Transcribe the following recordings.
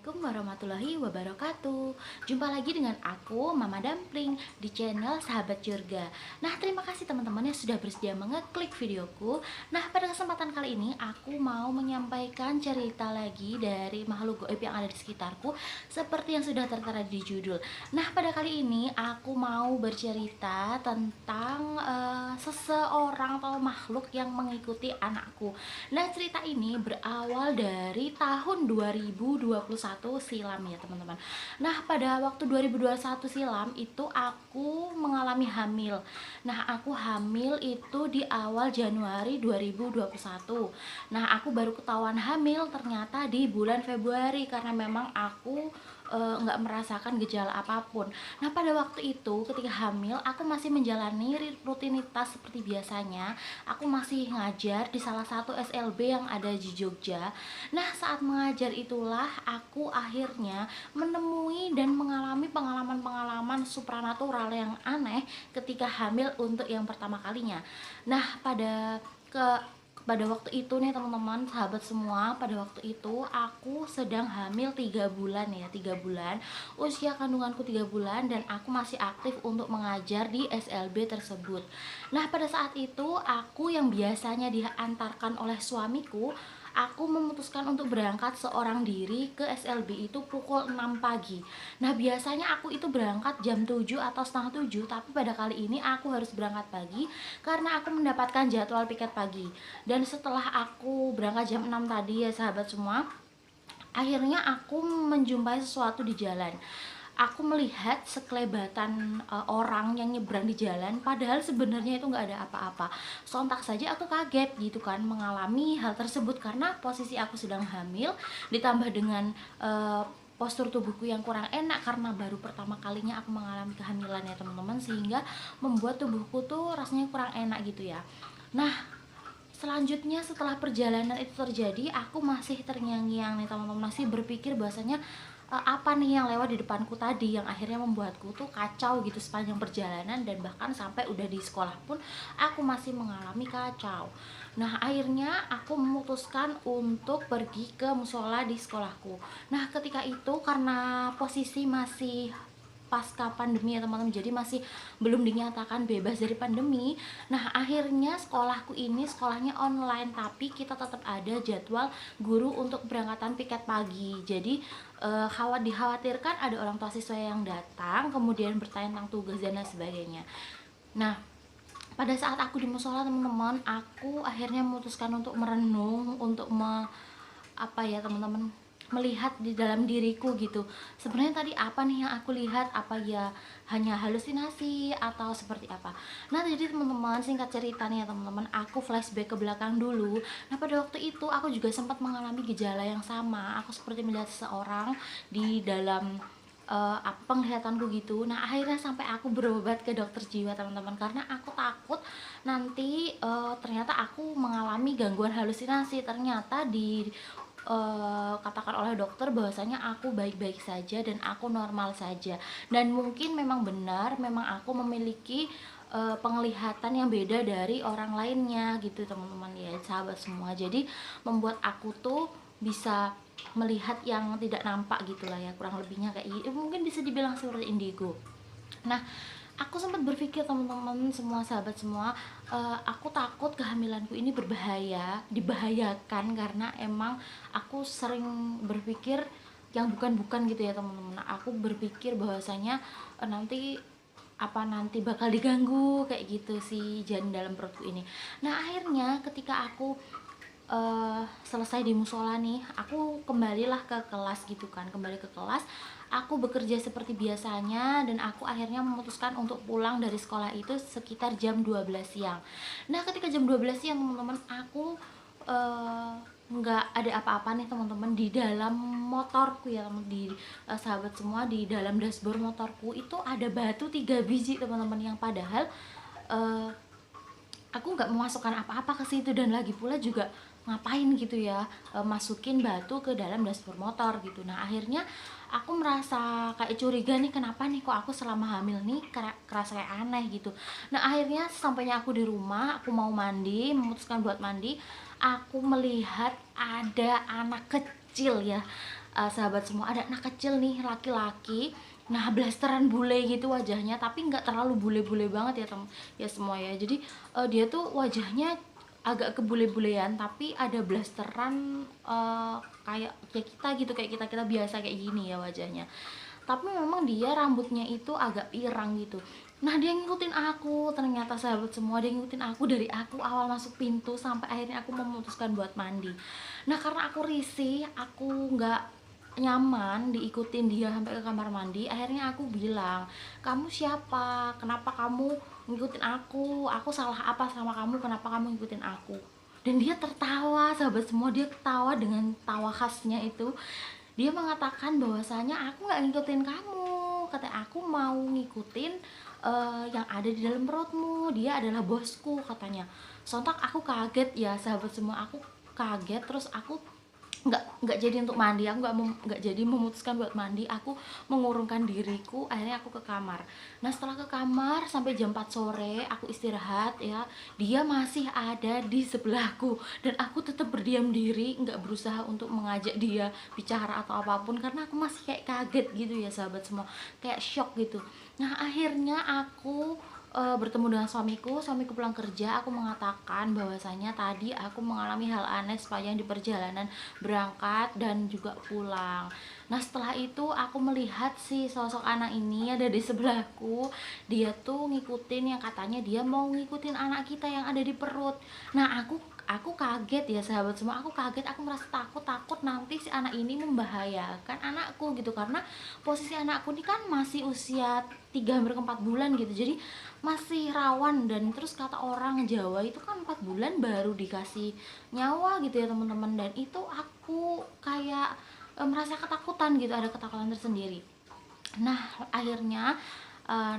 Assalamualaikum warahmatullahi wabarakatuh. Jumpa lagi dengan aku, Mama Dumpling, di channel Sahabat Surga. Nah, terima kasih teman-teman yang sudah bersedia mengeklik videoku. Nah, pada kesempatan kali ini aku mau menyampaikan cerita lagi dari makhluk gaib yang ada di sekitarku, seperti yang sudah tertera di judul. Nah, pada kali ini aku mau bercerita tentang seseorang atau makhluk yang mengikuti anakku. Nah, cerita ini berawal dari tahun 2021 silam ya, teman-teman. Nah, pada waktu 2021 silam itu aku mengalami hamil. Nah, aku hamil itu di awal Januari 2021. Nah, aku baru ketahuan hamil ternyata di bulan Februari karena memang aku nggak merasakan gejala apapun. Nah, pada waktu itu ketika hamil aku masih menjalani rutinitas seperti biasanya. Aku masih ngajar di salah satu SLB yang ada di Jogja. Nah, saat mengajar itulah aku akhirnya menemui dan mengalami pengalaman-pengalaman supranatural yang aneh ketika hamil untuk yang pertama kalinya. Nah, pada waktu itu nih teman-teman, sahabat semua, pada waktu itu aku sedang hamil 3 bulan ya, 3 bulan. Usia kandunganku 3 bulan dan aku masih aktif untuk mengajar di SLB tersebut. Nah, pada saat itu aku yang biasanya diantarkan oleh suamiku, aku memutuskan untuk berangkat seorang diri ke SLB itu pukul 6 pagi. Nah, biasanya aku itu berangkat jam 7 atau setengah 7, tapi pada kali ini aku harus berangkat pagi karena aku mendapatkan jadwal piket pagi. Dan setelah aku berangkat jam 6 tadi ya sahabat semua, akhirnya aku menjumpai sesuatu di jalan. Aku melihat sekelebatan orang yang nyebrang di jalan, padahal sebenarnya itu nggak ada apa-apa. Sontak saja aku kaget gitu kan mengalami hal tersebut karena posisi aku sedang hamil, ditambah dengan postur tubuhku yang kurang enak karena baru pertama kalinya aku mengalami kehamilan ya teman-teman, sehingga membuat tubuhku tuh rasanya kurang enak gitu ya. Nah, selanjutnya setelah perjalanan itu terjadi, aku masih terngiang-ngiang nih teman-teman, masih berpikir bahwasanya apa nih yang lewat di depanku tadi yang akhirnya membuatku tuh kacau gitu sepanjang perjalanan, dan bahkan sampai udah di sekolah pun aku masih mengalami kacau. Nah, akhirnya aku memutuskan untuk pergi ke musola di sekolahku. Nah, ketika itu karena posisi masih pasca pandemi ya teman-teman, jadi masih belum dinyatakan bebas dari pandemi. Nah, akhirnya sekolahku ini sekolahnya online, tapi kita tetap ada jadwal guru untuk berangkatan piket pagi. Jadi dikhawatirkan ada orang tua siswa yang datang kemudian bertanya tentang tugas dan lain sebagainya. Nah, pada saat aku di musola teman-teman, aku akhirnya memutuskan untuk merenung, untuk apa ya teman-teman, melihat di dalam diriku gitu. Sebenarnya tadi apa nih yang aku lihat? Apa ya hanya halusinasi atau seperti apa? Nah, jadi teman-teman, singkat cerita nih ya teman-teman, aku flashback ke belakang dulu. Nah, pada waktu itu aku juga sempat mengalami gejala yang sama. Aku seperti melihat seseorang di dalam penglihatanku gitu. Nah, akhirnya sampai aku berobat ke dokter jiwa teman-teman, karena aku takut nanti ternyata aku mengalami gangguan halusinasi. Ternyata di katakan oleh dokter bahwasanya aku baik-baik saja dan aku normal saja, dan mungkin memang benar, memang aku memiliki penglihatan yang beda dari orang lainnya gitu teman-teman ya sahabat semua. Jadi membuat aku tuh bisa melihat yang tidak nampak gitulah ya, kurang lebihnya kayak gitu, mungkin bisa dibilang seperti indigo. Nah, aku sempat berpikir teman-teman semua, sahabat semua, aku takut kehamilanku ini berbahaya, dibahayakan, karena emang aku sering berpikir yang bukan-bukan gitu ya teman-teman. Aku berpikir bahwasanya nanti bakal diganggu kayak gitu si janin dalam perutku ini. Nah, akhirnya ketika aku selesai di musola nih, aku kembalilah ke kelas gitu kan, kembali ke kelas. Aku bekerja seperti biasanya dan aku akhirnya memutuskan untuk pulang dari sekolah itu sekitar jam 12 siang. Nah, ketika jam 12 siang teman-teman, aku nggak ada apa-apa nih teman-teman di dalam motorku ya teman, di sahabat semua, di dalam dashboard motorku itu ada batu 3 biji teman-teman, yang padahal eh, aku nggak memasukkan apa-apa ke situ, dan lagi pula juga ngapain gitu ya masukin batu ke dalam dashboard motor gitu. Nah, akhirnya aku merasa kayak curiga nih, kenapa nih kok aku selama hamil nih kerasa kayak aneh gitu. Nah, akhirnya sampainya aku di rumah, aku mau mandi, memutuskan buat mandi, aku melihat ada anak kecil ya, sahabat semua, ada anak kecil nih laki-laki. Nah, blasteran bule gitu wajahnya, tapi nggak terlalu bule-bule banget ya ya semua ya. Jadi dia tuh wajahnya agak kebule-bulean, tapi ada blasteran kayak kita gitu, kayak kita biasa kayak gini ya wajahnya. Tapi memang dia rambutnya itu agak pirang gitu. Nah, dia ngikutin aku, ternyata sahabat semua, dia ngikutin aku dari aku awal masuk pintu sampai akhirnya aku memutuskan buat mandi. Nah, karena aku risih, aku nggak nyaman diikutin dia sampai ke kamar mandi, akhirnya aku bilang, kamu siapa, kenapa kamu ngikutin aku salah apa sama kamu, kenapa kamu ngikutin aku? Dan dia tertawa, sahabat semua, dia ketawa dengan tawa khasnya itu. Dia mengatakan bahwasanya aku nggak ngikutin kamu, kata aku mau ngikutin yang ada di dalam perutmu, dia adalah bosku katanya. Sontak aku kaget ya sahabat semua, aku kaget, terus aku nggak jadi untuk mandi, aku nggak jadi memutuskan buat mandi, aku mengurungkan diriku, akhirnya aku ke kamar. Nah, setelah ke kamar sampai jam 4 sore aku istirahat ya, dia masih ada di sebelahku dan aku tetap berdiam diri, nggak berusaha untuk mengajak dia bicara atau apapun karena aku masih kayak kaget gitu ya sahabat semua, kayak shock gitu. Nah, akhirnya aku bertemu dengan suamiku pulang kerja, aku mengatakan bahwasanya tadi aku mengalami hal aneh sepanjang di perjalanan berangkat dan juga pulang. Nah, setelah itu aku melihat si sosok anak ini ada di sebelahku. Dia tuh ngikutin yang katanya dia mau ngikutin anak kita yang ada di perut. Nah, aku kaget ya sahabat semua, aku kaget, aku merasa takut nanti si anak ini membahayakan anakku gitu, karena posisi anakku ini kan masih usia 3 hampir 4 bulan gitu, jadi masih rawan. Dan terus kata orang Jawa itu kan 4 bulan baru dikasih nyawa gitu ya teman-teman, dan itu aku kayak merasa ketakutan gitu, ada ketakutan tersendiri. Nah, akhirnya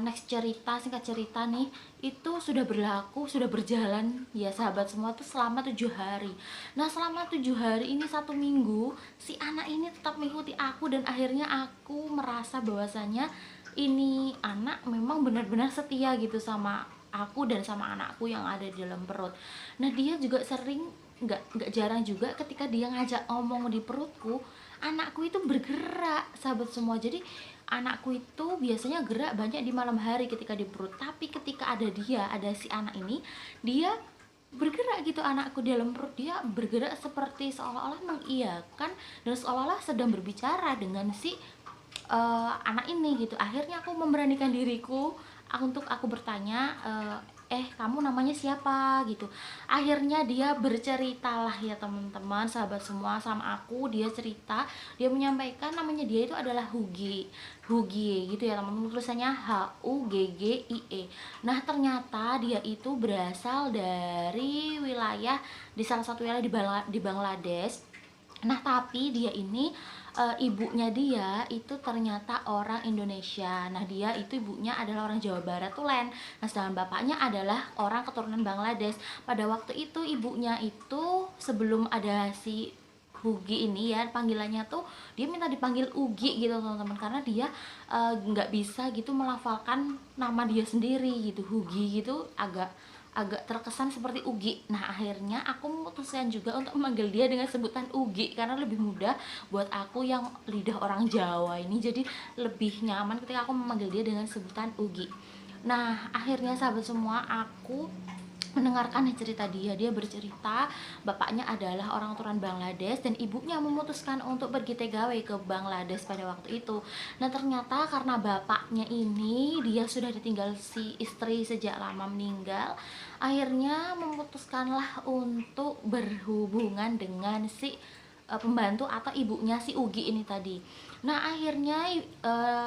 next cerita, singkat cerita nih, itu sudah berlaku, sudah berjalan ya sahabat semua tuh selama 7 hari. Nah, selama 7 hari ini, 1 minggu, si anak ini tetap mengikuti aku, dan akhirnya aku merasa bahwasanya ini anak memang benar-benar setia gitu sama aku dan sama anakku yang ada di dalam perut. Nah, dia juga sering, nggak jarang juga ketika dia ngajak ngomong di perutku, anakku itu bergerak sahabat semua. Jadi anakku itu biasanya gerak banyak di malam hari ketika di perut, tapi ketika ada si anak ini, dia bergerak gitu. Anakku di dalam perut dia bergerak seperti seolah-olah mengiyakan dan seolah-olah sedang berbicara dengan si anak ini gitu. Akhirnya aku memberanikan diriku untuk aku bertanya, kamu namanya siapa gitu. Akhirnya dia berceritalah ya teman-teman, sahabat semua, sama aku. Dia cerita, dia menyampaikan namanya dia itu adalah Hugie gitu ya teman-teman, tulisannya Huggie. Nah, ternyata dia itu berasal dari wilayah, di salah satu wilayah di Bangladesh. Nah, tapi dia ini ibunya dia itu ternyata orang Indonesia. Nah, dia itu ibunya adalah orang Jawa Barat Tulen. Nah, sedangkan bapaknya adalah orang keturunan Bangladesh. Pada waktu itu ibunya itu sebelum ada si Hugi ini ya, panggilannya tuh dia minta dipanggil Ugi gitu teman-teman, karena dia nggak bisa gitu melafalkan nama dia sendiri gitu. Hugi gitu agak agak terkesan seperti Ugi. Nah, akhirnya aku memutuskan juga untuk memanggil dia dengan sebutan Ugi karena lebih mudah buat aku yang lidah orang Jawa ini, jadi lebih nyaman ketika aku memanggil dia dengan sebutan Ugi. Nah, akhirnya sahabat semua, aku mendengarkan cerita dia bercerita bapaknya adalah orang keturunan Bangladesh dan ibunya memutuskan untuk pergi TKW ke Bangladesh pada waktu itu. Nah, ternyata karena bapaknya ini dia sudah ditinggal si istri sejak lama meninggal, akhirnya memutuskanlah untuk berhubungan dengan si pembantu atau ibunya si Ugi ini tadi. Nah, akhirnya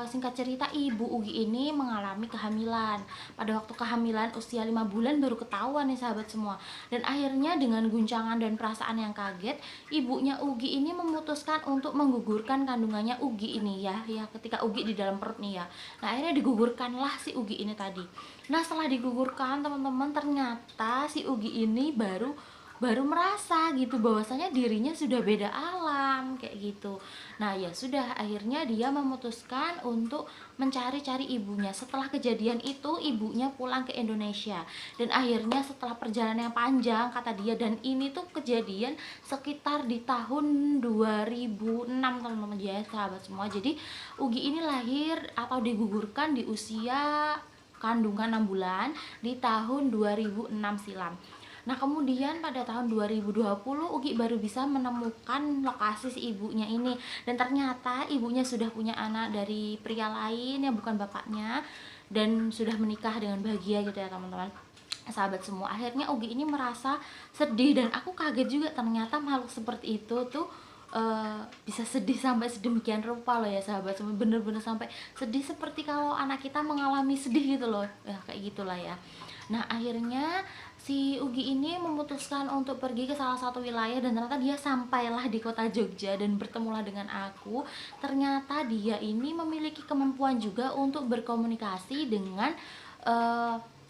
singkat cerita, ibu Ugi ini mengalami kehamilan. Pada waktu kehamilan usia 5 bulan baru ketahuan nih sahabat semua. Dan akhirnya dengan guncangan dan perasaan yang kaget, ibunya Ugi ini memutuskan untuk menggugurkan kandungannya Ugi ini ya ketika Ugi di dalam perut nih ya. Nah, akhirnya digugurkanlah si Ugi ini tadi. Nah, setelah digugurkan teman-teman, ternyata si Ugi ini baru baru merasa gitu bahwasanya dirinya sudah beda alam kayak gitu. Nah ya sudah, akhirnya dia memutuskan untuk mencari-cari ibunya. Setelah kejadian itu ibunya pulang ke Indonesia, dan akhirnya setelah perjalanan yang panjang kata dia, dan ini tuh kejadian sekitar di tahun 2006 teman-teman ya sahabat semua. Jadi Ugi ini lahir atau digugurkan di usia kandungan 6 bulan di tahun 2006 silam. Nah kemudian pada tahun 2020 Ugi baru bisa menemukan lokasi si ibunya ini, dan ternyata ibunya sudah punya anak dari pria lain yang bukan bapaknya, dan sudah menikah dengan bahagia gitu ya teman-teman sahabat semua. Akhirnya Ugi ini merasa sedih, dan aku kaget juga ternyata makhluk seperti itu tuh bisa sedih sampai sedemikian rupa loh ya sahabat semua, bener-bener sampai sedih seperti kalau anak kita mengalami sedih gitu loh ya, kayak gitulah ya. Nah akhirnya si Ugi ini memutuskan untuk pergi ke salah satu wilayah, dan ternyata dia sampailah di kota Jogja dan bertemulah dengan aku. Ternyata dia ini memiliki kemampuan juga untuk berkomunikasi dengan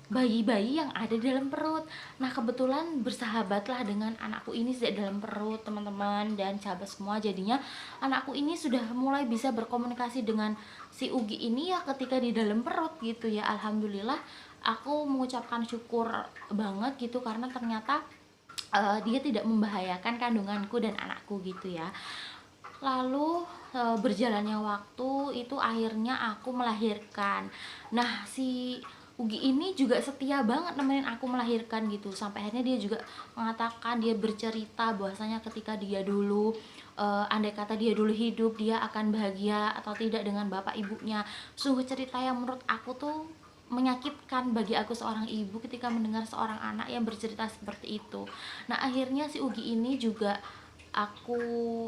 bayi-bayi yang ada di dalam perut. Nah kebetulan bersahabatlah dengan anakku ini sejak dalam perut teman-teman dan sahabat semua. Jadinya anakku ini sudah mulai bisa berkomunikasi dengan si Ugi ini ya ketika di dalam perut gitu ya. Alhamdulillah aku mengucapkan syukur banget gitu, karena ternyata dia tidak membahayakan kandunganku dan anakku gitu ya. Lalu berjalannya waktu itu akhirnya aku melahirkan. Nah si Ugi ini juga setia banget nemenin aku melahirkan gitu, sampai akhirnya dia juga mengatakan, dia bercerita bahwasanya ketika dia dulu andai kata dia dulu hidup, dia akan bahagia atau tidak dengan bapak ibunya. Sungguh cerita yang menurut aku tuh menyakitkan bagi aku seorang ibu ketika mendengar seorang anak yang bercerita seperti itu. Nah akhirnya si Ugi ini juga aku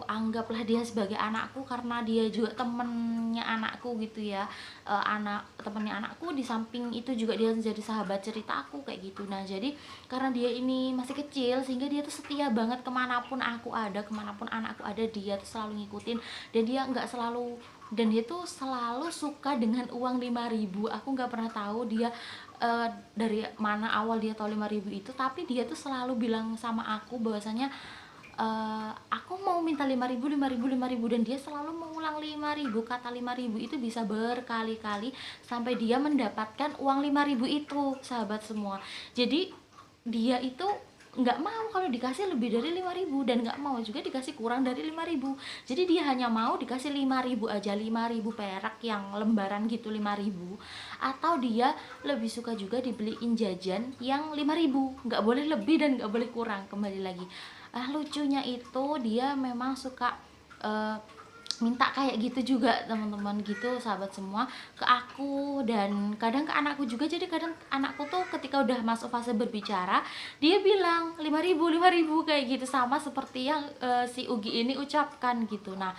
anggaplah dia sebagai anakku, karena dia juga temennya anakku gitu ya. Anak temennya anakku, di samping itu juga dia menjadi sahabat cerita aku kayak gitu. Nah jadi karena dia ini masih kecil, sehingga dia tuh setia banget kemanapun aku ada, kemanapun anakku ada, dia tuh selalu ngikutin. Dan dia tuh selalu suka dengan uang 5.000. Aku nggak pernah tahu dia dari mana awal dia tahu 5.000 itu, tapi dia tuh selalu bilang sama aku bahwasanya aku mau minta 5.000, 5.000, 5.000, dan dia selalu mengulang 5.000. Kata 5.000 itu bisa berkali-kali sampai dia mendapatkan uang 5.000 itu sahabat semua. Jadi dia itu nggak mau kalau dikasih lebih dari 5.000, dan nggak mau juga dikasih kurang dari 5.000. Jadi dia hanya mau dikasih 5.000 aja, 5.000 perak yang lembaran gitu, 5.000. Atau dia lebih suka juga dibeliin jajan yang 5.000, nggak boleh lebih dan nggak boleh kurang. Kembali lagi, lucunya itu dia memang suka minta kayak gitu juga teman-teman gitu sahabat semua, ke aku dan kadang ke anakku juga. Jadi kadang anakku tuh ketika udah masuk fase berbicara, dia bilang 5.000, 5.000 kayak gitu, sama seperti yang si Ugi ini ucapkan gitu. Nah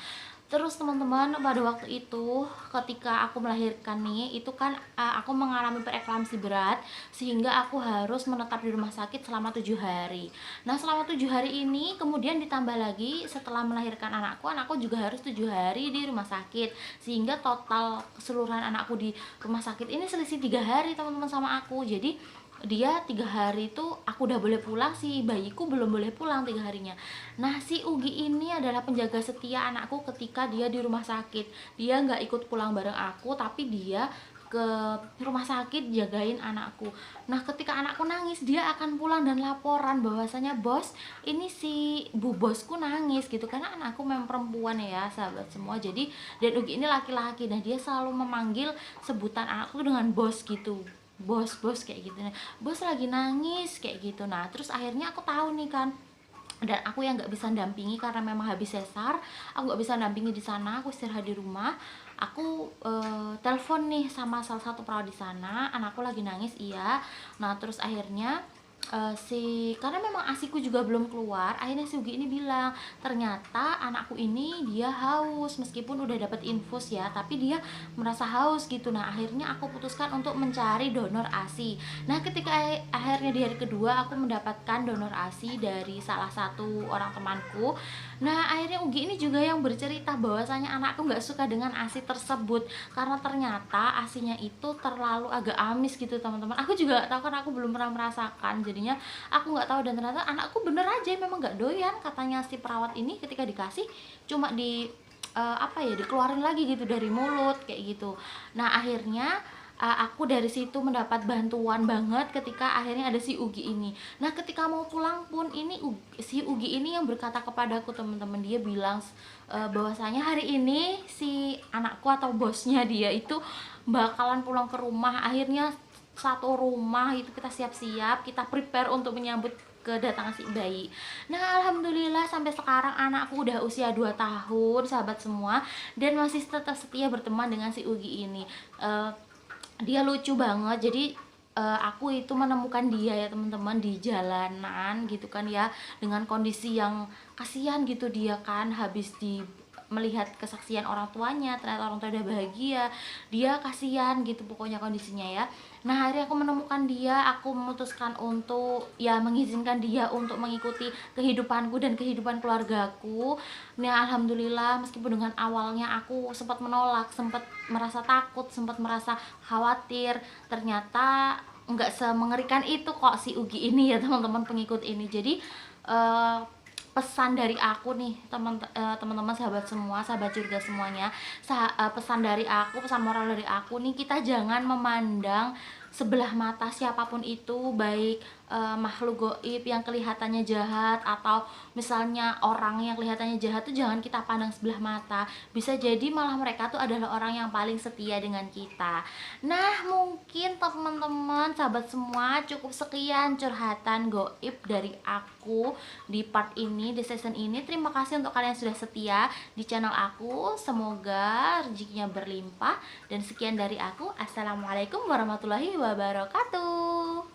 terus teman-teman, pada waktu itu ketika aku melahirkan nih, itu kan aku mengalami preeklamsi berat, sehingga aku harus menetap di rumah sakit selama 7 hari. Nah selama 7 hari ini kemudian ditambah lagi setelah melahirkan anakku juga harus 7 hari di rumah sakit, sehingga total keseluruhan anakku di rumah sakit ini selisih 3 hari teman-teman sama aku. Jadi dia 3 hari itu aku udah boleh pulang, si bayiku belum boleh pulang 3 harinya. Nah si Ugi ini adalah penjaga setia anakku ketika dia di rumah sakit. Dia nggak ikut pulang bareng aku, tapi dia ke rumah sakit jagain anakku. Nah ketika anakku nangis, dia akan pulang dan laporan bahwasanya, bos, ini si bu bosku nangis gitu, karena anakku memang perempuan ya sahabat semua. Jadi dan Ugi ini laki-laki, dan dia selalu memanggil sebutan anakku dengan bos gitu, bos kayak gitu. Nah, bos lagi nangis kayak gitu. Nah terus akhirnya aku tahu nih kan, dan aku yang nggak bisa dampingi karena memang habis sesar, aku nggak bisa dampingi di sana, aku istirahat di rumah. Aku telepon nih sama salah satu perawat di sana, anakku lagi nangis, iya. Nah terus akhirnya karena memang asiku juga belum keluar, akhirnya si Ugi ini bilang ternyata anakku ini dia haus, meskipun udah dapat infus ya, tapi dia merasa haus gitu. Nah akhirnya aku putuskan untuk mencari donor ASI. Nah ketika akhirnya di hari kedua aku mendapatkan donor ASI dari salah satu orang temanku, Nah, akhirnya Ugi ini juga yang bercerita bahwasanya anakku nggak suka dengan ASI tersebut karena ternyata ASInya itu terlalu agak amis gitu teman-teman. Aku juga tahu kan, aku belum pernah merasakan, jadinya aku nggak tahu. Dan ternyata anakku bener aja memang nggak doyan, katanya si perawat ini ketika dikasih cuma apa ya, dikeluarin lagi gitu dari mulut kayak gitu. Nah, akhirnya aku dari situ mendapat bantuan banget ketika akhirnya ada si Ugi ini. Nah, ketika mau pulang pun ini si Ugi ini yang berkata kepadaku teman-teman, dia bilang bahwasanya hari ini si anakku atau bosnya dia itu bakalan pulang ke rumah. Akhirnya satu rumah itu kita siap-siap, kita prepare untuk menyambut kedatangan si bayi. Nah, alhamdulillah sampai sekarang anakku udah usia 2 tahun, sahabat semua, dan masih tetap setia berteman dengan si Ugi ini. Dia lucu banget. Jadi aku itu menemukan dia ya teman-teman di jalanan gitu kan ya, dengan kondisi yang kasihan gitu. Dia kan habis di melihat kesaksian orang tuanya, ternyata orang tua udah bahagia, dia kasihan gitu pokoknya kondisinya ya. Nah, akhirnya aku menemukan dia, aku memutuskan untuk ya mengizinkan dia untuk mengikuti kehidupanku dan kehidupan keluargaku. Nah, alhamdulillah, meskipun dengan awalnya aku sempat menolak, sempat merasa takut, sempat merasa khawatir, ternyata nggak semengerikan itu kok si Ugi ini ya teman-teman, pengikut ini. Jadi pesan dari aku nih teman-teman, sahabat semua, sahabat surga semuanya, pesan dari aku, pesan moral dari aku nih, kita jangan memandang sebelah mata siapapun itu, baik makhluk goib yang kelihatannya jahat atau misalnya orang yang kelihatannya jahat tuh jangan kita pandang sebelah mata. Bisa jadi malah mereka tuh adalah orang yang paling setia dengan kita. Nah, mungkin teman-teman, sahabat semua, cukup sekian curhatan goib dari aku di part ini, di season ini. Terima kasih untuk kalian sudah setia di channel aku. Semoga rezekinya berlimpah. Dan sekian dari aku. Assalamualaikum warahmatullahi wabarakatuh.